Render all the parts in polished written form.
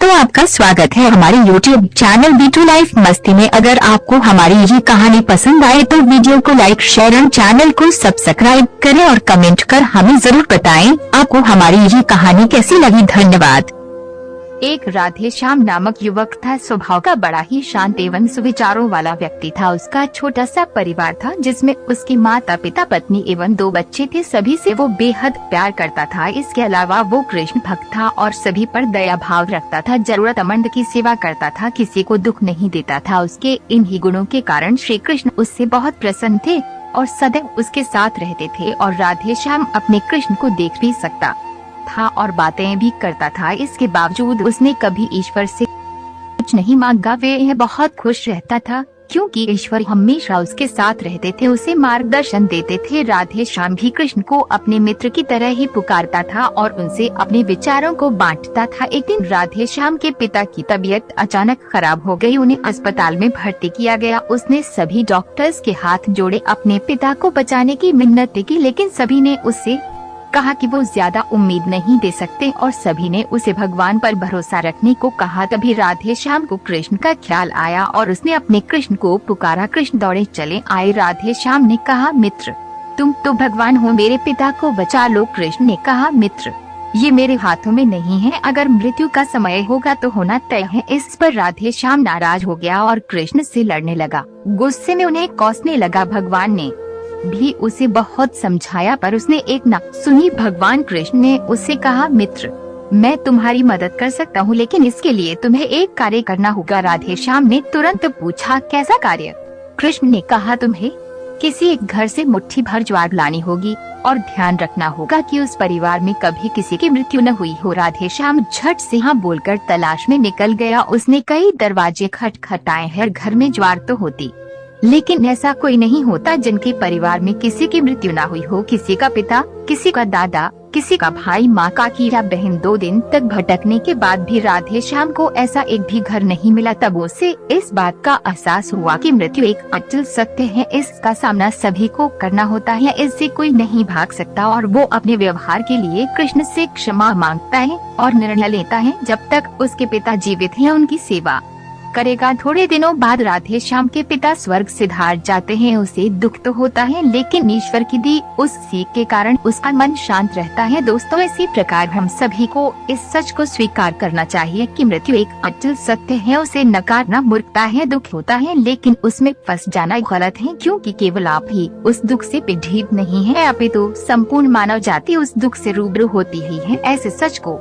दोस्तों, आपका स्वागत है हमारे YouTube चैनल B2 लाइफ मस्ती में। अगर आपको हमारी ये कहानी पसंद आए तो वीडियो को लाइक, शेयर और चैनल को सब्सक्राइब करें और कमेंट कर हमें जरूर बताएं आपको हमारी ये कहानी कैसी लगी। धन्यवाद। एक राधे श्याम नामक युवक था। स्वभाव का बड़ा ही शांत एवं सुविचारों वाला व्यक्ति था। उसका छोटा सा परिवार था जिसमें उसके माता पिता, पत्नी एवं 2 बच्चे थे। सभी से वो बेहद प्यार करता था। इसके अलावा वो कृष्ण भक्त था और सभी पर दया भाव रखता था। जरूरतमंद की सेवा करता था, किसी को दुख नहीं देता था। उसके इन्हीं गुणों के कारण श्री कृष्ण उससे बहुत प्रसन्न थे और सदैव उसके साथ रहते थे। और राधे श्याम अपने कृष्ण को देख भी सकता था और बातें भी करता था। इसके बावजूद उसने कभी ईश्वर से कुछ नहीं मांगा। वे यह बहुत खुश रहता था क्योंकि ईश्वर हमेशा उसके साथ रहते थे, उसे मार्गदर्शन देते थे। राधे श्याम भी कृष्ण को अपने मित्र की तरह ही पुकारता था और उनसे अपने विचारों को बांटता था। एक दिन राधे श्याम के पिता की तबीयत अचानक खराब हो गई। उन्हें अस्पताल में भर्ती किया गया। उसने सभी डॉक्टर्स के हाथ जोड़े, अपने पिता को बचाने की मिन्नतें की, लेकिन सभी ने उससे कहा कि वो ज्यादा उम्मीद नहीं दे सकते और सभी ने उसे भगवान पर भरोसा रखने को कहा। तभी राधे श्याम को कृष्ण का ख्याल आया और उसने अपने कृष्ण को पुकारा। कृष्ण दौड़े चले आए। राधे श्याम ने कहा, मित्र, तुम तो भगवान हो, मेरे पिता को बचा लो। कृष्ण ने कहा, मित्र, ये मेरे हाथों में नहीं है। अगर मृत्यु का समय होगा तो होना तय है। इस पर राधे श्याम नाराज हो गया और कृष्ण से लड़ने लगा। गुस्से में उन्हें कोसने लगा। भगवान ने भी उसे बहुत समझाया पर उसने एक न सुनी। भगवान कृष्ण ने उससे कहा, मित्र, मैं तुम्हारी मदद कर सकता हूँ, लेकिन इसके लिए तुम्हें एक कार्य करना होगा। राधे श्याम ने तुरंत पूछा, कैसा कार्य? कृष्ण ने कहा, तुम्हें किसी एक घर से मुट्ठी भर ज्वार लानी होगी और ध्यान रखना होगा कि उस परिवार में कभी किसी की मृत्यु न हुई हो। राधे श्याम झट से हाँ बोलकर तलाश में निकल गया। उसने कई दरवाजे खटखटाए। हर घर में ज्वार तो होती, लेकिन ऐसा कोई नहीं होता जिनके परिवार में किसी की मृत्यु ना हुई हो। किसी का पिता, किसी का दादा, किसी का भाई, माँ, काकी या बहन। 2 दिन तक भटकने के बाद भी राधे श्याम को ऐसा एक भी घर नहीं मिला। तब उसे इस बात का एहसास हुआ कि मृत्यु एक अचल सत्य है। इसका सामना सभी को करना होता है, इससे कोई नहीं भाग सकता। और वो अपने व्यवहार के लिए कृष्ण से क्षमा मांगता है और निर्णय लेता है जब तक उसके पिता जीवित हैं उनकी सेवा करेगा। थोड़े दिनों बाद राधे श्याम के पिता स्वर्ग सिधार जाते हैं। उसे दुख तो होता है, लेकिन ईश्वर की दी उस सीख के कारण उसका मन शांत रहता है। दोस्तों, इसी प्रकार हम सभी को इस सच को स्वीकार करना चाहिए कि मृत्यु एक अचल सत्य है। उसे नकारना मूर्खता है। दुख होता है, लेकिन उसमें फंस जाना गलत है, क्योंकि केवल आप ही उस दुख से पीड़ित नहीं है, अपितु संपूर्ण मानव जाति उस दुख से रूबरू होती ही है। ऐसे सच को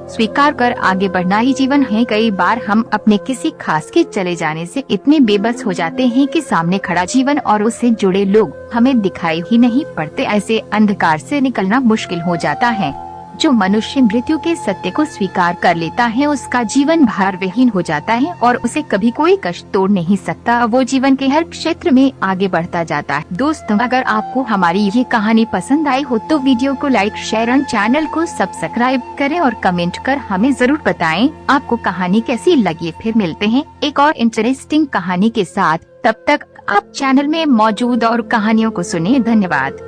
स्वीकार कर आगे बढ़ना ही जीवन है। कई बार हम अपने किसी खास के चले जाने से इतने बेबस हो जाते हैं कि सामने खड़ा जीवन और उससे जुड़े लोग हमें दिखाई ही नहीं पड़ते। ऐसे अंधकार से निकलना मुश्किल हो जाता है। जो मनुष्य मृत्यु के सत्य को स्वीकार कर लेता है उसका जीवन भार विहीन हो जाता है और उसे कभी कोई कष्ट तोड़ नहीं सकता। वो जीवन के हर क्षेत्र में आगे बढ़ता जाता है। दोस्तों, अगर आपको हमारी ये कहानी पसंद आई हो तो वीडियो को लाइक, शेयर और चैनल को सब्सक्राइब करें और कमेंट कर हमें जरूर बताएं आपको कहानी कैसी लगी। फिर मिलते हैं एक और इंटरेस्टिंग कहानी के साथ। तब तक आप चैनल में मौजूद और कहानियों को सुने। धन्यवाद।